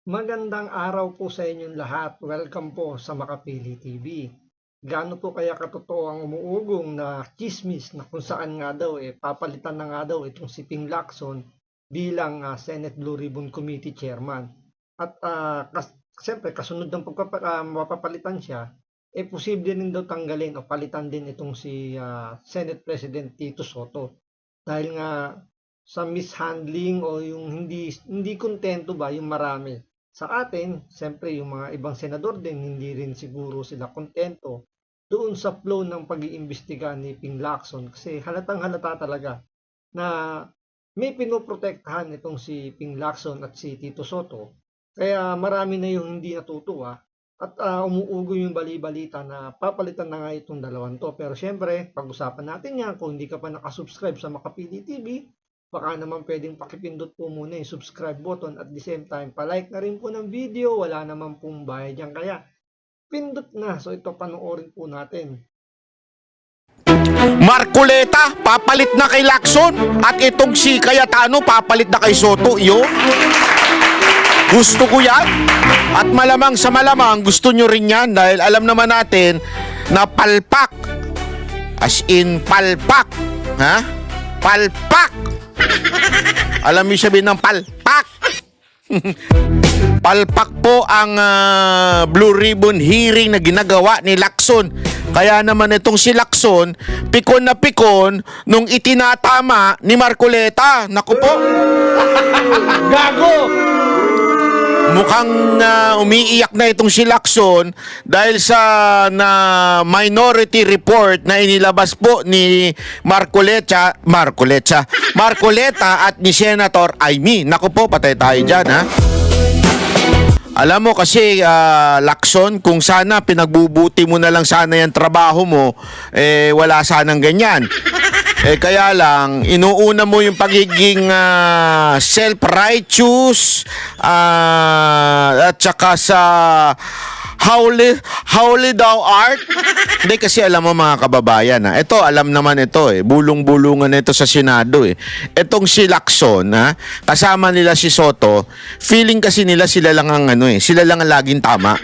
Magandang araw po sa inyong lahat. Welcome po sa Makapili TV. Gaano po kaya katotoo ang umuugong na chismis na kung saan nga daw papalitan na nga daw itong si Ping Lacson bilang Senate Blue Ribbon Committee Chairman. At siyempre kasunod ng mapapalitan siya, posible rin daw tanggalin o palitan din itong si Senate President Tito Soto. Dahil nga sa mishandling o yung hindi kontento ba yung marami. Sa atin, siyempre yung mga ibang senador din, hindi rin siguro sila kontento doon sa flow ng pag-iimbestiga ni Ping Lacson kasi halatang-halata talaga na may pinoprotektahan itong si Ping Lacson at si Tito Soto. Kaya marami na yung hindi natutuwa at umuugo yung bali-balita na papalitan na nga itong dalawang to. Pero siyempre, pag-usapan natin yan. Kung hindi ka pa nakasubscribe sa Makapili TV, baka naman pwedeng pakipindot po muna yung subscribe button at the same time, palike na rin po ng video. Wala naman pong bayad yan. Kaya, pindot na. So ito, panoorin po natin. Marcoleta, papalit na kay Lacson. At itong si Cayetano, papalit na kay Soto. Gusto ko yan. At malamang sa malamang, gusto nyo rin yan. Dahil alam naman natin na palpak. As in, palpak. Ha? Palpak. Alam mo sabihin ng palpak? Palpak po ang Blue Ribbon hearing na ginagawa ni Lacson. Kaya naman itong si Lacson, pikon na pikon nung itinatama ni Marcoleta. Naku po. Gago! Mukhang umiiyak na itong si Lacson dahil sa minority report na inilabas po ni Marcoleta at ni Senator Amy. Naku po, patay tayo dyan, ha? Alam mo kasi, Lacson, kung sana pinagbubuti mo na lang sana yung trabaho mo, wala sanang ganyan. Kaya lang, inuuna mo yung pagiging self-righteous at saka sa howly thou art. Hindi kasi alam mo mga kababayan, ito alam naman ito bulong-bulungan ito sa Senado Itong si Lacson, kasama nila si Soto, feeling kasi nila sila lang ang sila lang ang laging tama.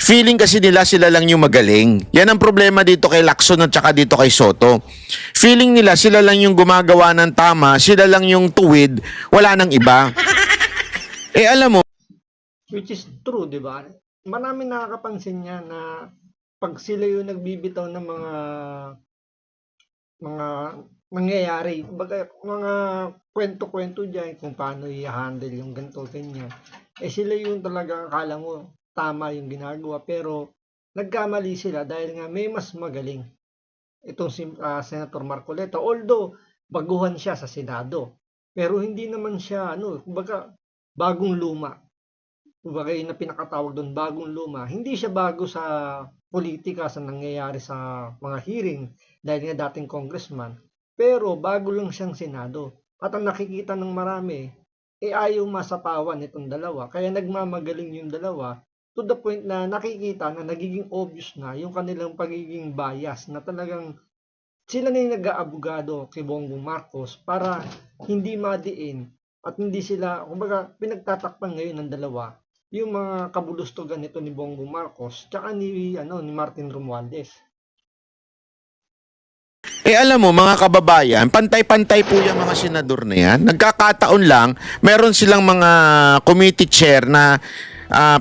Feeling kasi nila sila lang yung magaling. Yan ang problema dito kay Lacson at saka dito kay Soto. Feeling nila sila lang yung gumagawa ng tama, sila lang yung tuwid, wala nang iba. Alam mo, Which is true, di ba? Marami nakakapansin niya na pag sila yung nagbibitaw ng mga nangyayari, mga kwento-kwento dyan kung paano i-handle yung ganito, ganyan. Sila yung talagang akala mo tama yung ginagawa, pero nagkamali sila dahil nga may mas magaling. Itong si Senator Marcoleta, although baguhan siya sa Senado, pero hindi naman siya, kumbaga, bagong luma. Kumbaga yun na pinakatawag doon, bagong luma. Hindi siya bago sa politika, sa nangyayari sa mga hearing, dahil nga dating congressman. Pero bago lang siyang Senado. At ang nakikita ng marami, ayaw masapawan itong dalawa. Kaya nagmamagaling yung dalawa, to the point na nakikita na nagiging obvious na yung kanilang pagiging bias, na talagang sila na yung nag-aabogado kay Bongbong Marcos para hindi madiin at hindi sila, kumbaga, pinagtatakpan ngayon ng dalawa yung mga kabulustogan nito ni Bongbong Marcos tsaka ni Martin Romualdez. alam mo mga kababayan, pantay-pantay po yung mga senador na yan. Nagkakataon lang, meron silang mga committee chair na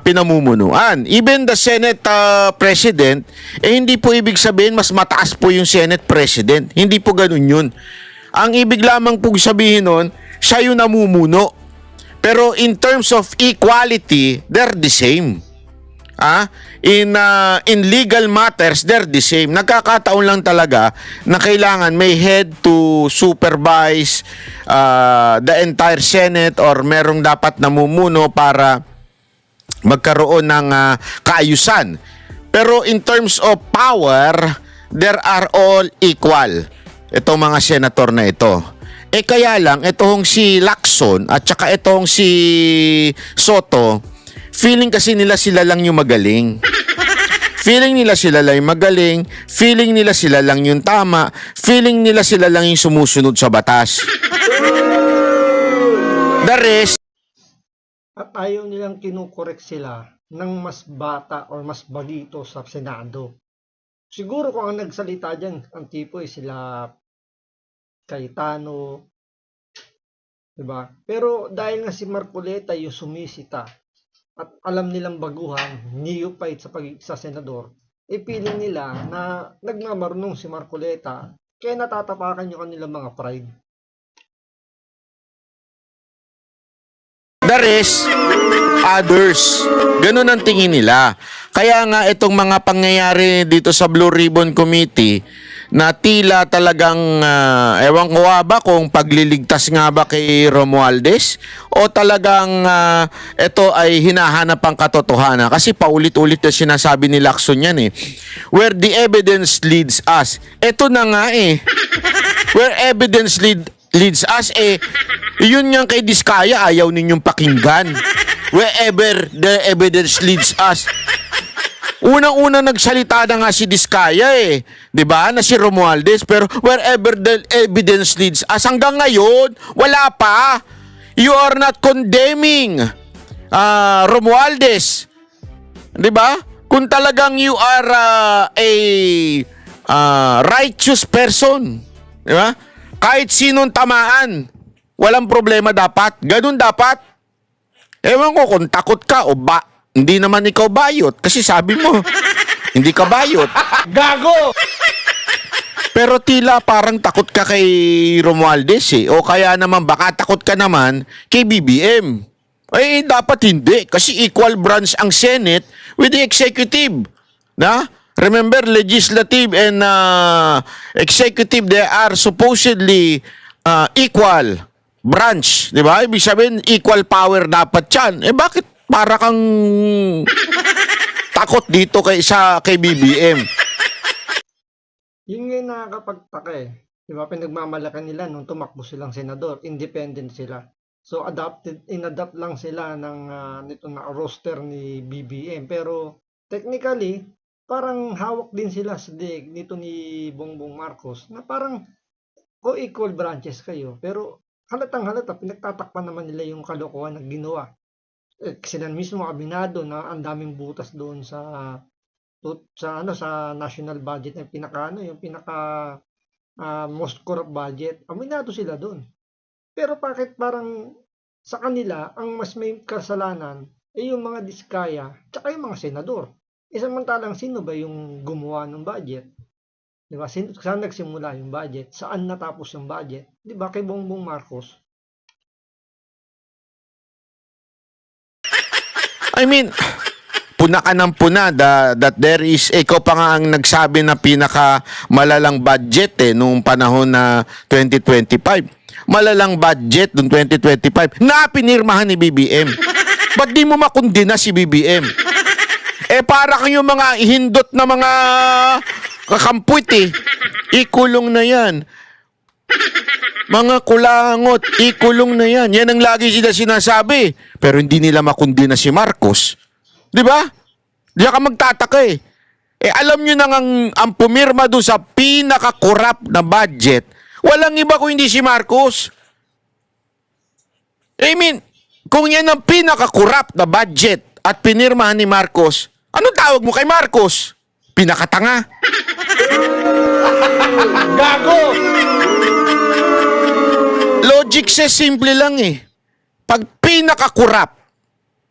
pinamumunuan. Even the Senate President, hindi po ibig sabihin mas mataas po yung Senate President. Hindi po ganun yun. Ang ibig lamang po sabihin nun, siya yung namumuno. Pero in terms of equality, they're the same. In legal matters, they're the same. Nagkakataon lang talaga na kailangan may head to supervise the entire Senate or merong dapat namumuno para magkaroon ng kaayusan. Pero in terms of power, there are all equal. Itong mga senator na ito. Kaya lang, itong si Lacson at saka itong si Soto, feeling kasi nila sila lang yung magaling. Feeling nila sila lang yung magaling. Feeling nila sila lang yung tama. Feeling nila sila lang yung sumusunod sa batas. The rest, at ayaw nilang kinukorek sila ng mas bata or mas bagito sa Senado. Siguro kung ang nagsalita dyan, ang tipo sila Cayetano, diba? Pero dahil nga si Marcoleta yung sumisita at alam nilang baguhan, neophyte sa senador, feeling nila na nagmamarunong si Marcoleta, kaya natatapakan yung kanilang mga pride. The rest, others. Ganun ang tingin nila. Kaya nga itong mga pangyayari dito sa Blue Ribbon Committee na tila talagang ewan ko ba kung pagliligtas nga ba kay Romualdez o talagang ito ay hinahanap ang katotohanan. Kasi paulit-ulit na sinasabi ni Lacson yan eh. Where the evidence leads us. Ito na nga eh. Where evidence leads us eh. Yun nga kay Diskaya, ayaw ninyong pakinggan. Wherever the evidence leads us. Unang-una nagsalita na nga si Diskaya eh. 'Di ba? Na si Romualdez, pero wherever the evidence leads us, hanggang ngayon wala pa. You are not condemning Romualdez. 'Di ba? Kung talagang you are a righteous person, 'di ba? Kahit sinong tamaan, walang problema dapat. Ganun dapat. Ewan ko kung takot ka o ba, hindi naman ikaw bayot. Kasi sabi mo, hindi ka bayot. Gago! Pero tila parang takot ka kay Romualdez eh. O kaya naman baka takot ka naman kay BBM. Eh dapat hindi. Kasi equal branch ang Senate with the executive. Na? Remember, legislative and executive, they are supposedly equal branch, di ba? Ibig sabihin, equal power dapat yan. Eh bakit para kang takot dito kay BBM? Yun nga yung nakakapagtaka eh. Di ba, pinagmamalakan nila nung tumakbo silang senador, independent sila. So, inadapt lang sila ng nito na roster ni BBM. Pero, technically, parang hawak din sila sa nito ni Bongbong Marcos na parang co-equal branches kayo. Pero, halatang halata, pinagtatakpan naman nila yung kalokohan na ginawa. Sila mismo aminado na ang daming butas doon sa national budget na yung pinaka most corrupt budget. Aminado sila doon. Pero bakit parang sa kanila ang mas may kasalanan ay yung mga Diskaya tsaka yung mga senador. Samantalang sino ba yung gumawa ng budget? Di ba? Saan nagsimula yung budget? Saan natapos yung budget? Di ba? Kay Bongbong Marcos. I mean, puna ka ng puna that there is, ikaw pa nga ang nagsabi na pinaka malalang budget noong panahon na 2025. Malalang budget noong 2025 na pinirmahan ni BBM. Ba't di mo makundina si BBM? Para kayong mga hindot na mga kakampuit ikulong na yan. Mga kulangot, ikulong na yan. Yan ang lagi sila sinasabi. Pero hindi nila makundina si Marcos. Di ba? Di ka magtataka alam nyo nang ang pumirma doon sa pinaka-corrupt na budget, walang iba kung hindi si Marcos. I mean, kung yan ang pinaka-corrupt na budget at pinirmahan ni Marcos, anong tawag mo kay Marcos? Pinakatanga. Gago! Logic says simple lang Pag pinaka-corrupt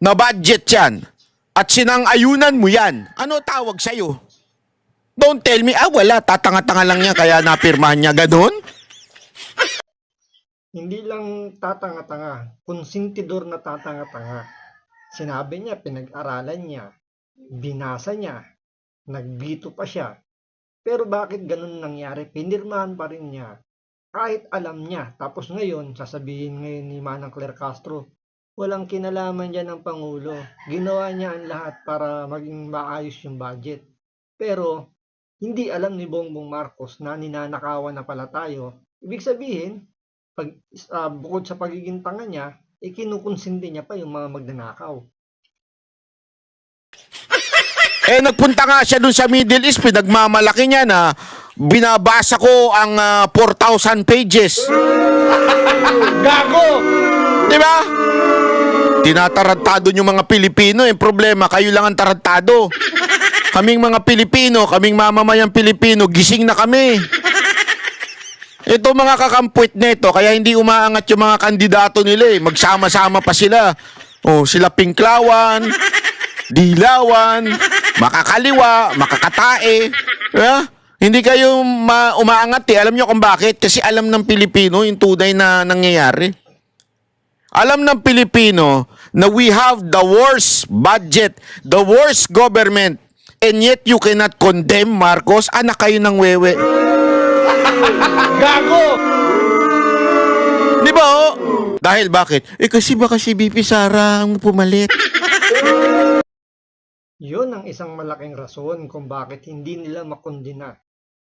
na budget yan at sinang-ayunan mo yan, ano tawag sa'yo? Don't tell me, wala, tatanga-tanga lang niya kaya napirmahan niya, ganun? Hindi lang tatanga-tanga, konsentidor na tatanga-tanga. Sinabi niya, pinag-aralan niya, binasa niya, nagbito pa siya. Pero bakit ganun nangyari? Pinirmahan pa rin niya. Kahit alam niya. Tapos ngayon, sasabihin ngayon ni Manang Claire Castro, walang kinalaman dyan ng Pangulo. Ginawa niya ang lahat para maging maayos yung budget. Pero, hindi alam ni Bongbong Marcos na ninanakawan na pala tayo. Ibig sabihin, bukod sa pagiging tanga niya, kinukonsindi niya pa yung mga magnanakaw. Nagpunta nga siya dun sa Middle East, pinagmamalaki niya na binabasa ko ang 4,000 pages. Gago! Di ba? Tinatarantado yung mga Pilipino. Yung problema, kayo lang ang tarantado. Kaming mga Pilipino, kaming mamamayang Pilipino, gising na kami. Ito mga kakampwit nito, kaya hindi umaangat yung mga kandidato nila eh. Magsama-sama pa sila. Oh, sila Pinklawan, Dilawan, makakaliwa, makakatae. Hindi kayo umaangat eh. Alam nyo kung bakit? Kasi alam ng Pilipino yung tunay na nangyayari. Alam ng Pilipino na we have the worst budget, the worst government, and yet you cannot condemn Marcos. Anak kayo ng wewe. Gago! Di ba oh? Dahil bakit? Kasi baka si BP Sara ang pumalit. Yun ang isang malaking rason kung bakit hindi nila makondina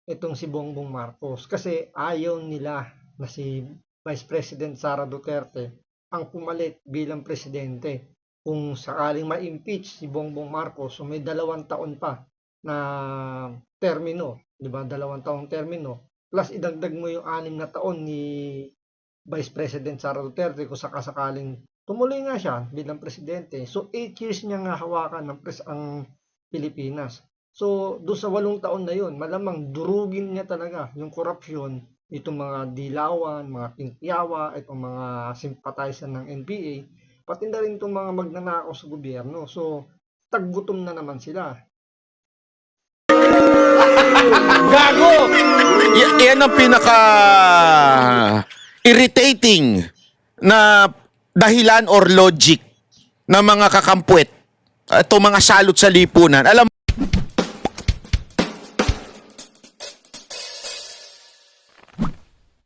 itong si Bongbong Marcos. Kasi ayaw nila na si Vice President Sara Duterte ang pumalit bilang presidente. Kung sakaling ma-impeach si Bongbong Marcos, so may 2 taon pa na termino, di ba? 2 taong termino. Plus idagdag mo yung 6 na taon ni Vice President Sara Duterte kung sakasakaling tumuloy nga siya bilang presidente. So 8 years niya nga hawakan ng ang Pilipinas. So doon sa 8 taon na yun, malamang durugin niya talaga yung korupsyon, itong mga Dilawan, mga Pintiawa, itong mga sympathizer ng NPA, pati na rin itong mga magnanakaw sa gobyerno. So taggutom na naman sila. Gago! Yan ang pinaka irritating na dahilan or logic ng mga kakampwet. Ito mga salot sa lipunan. Alam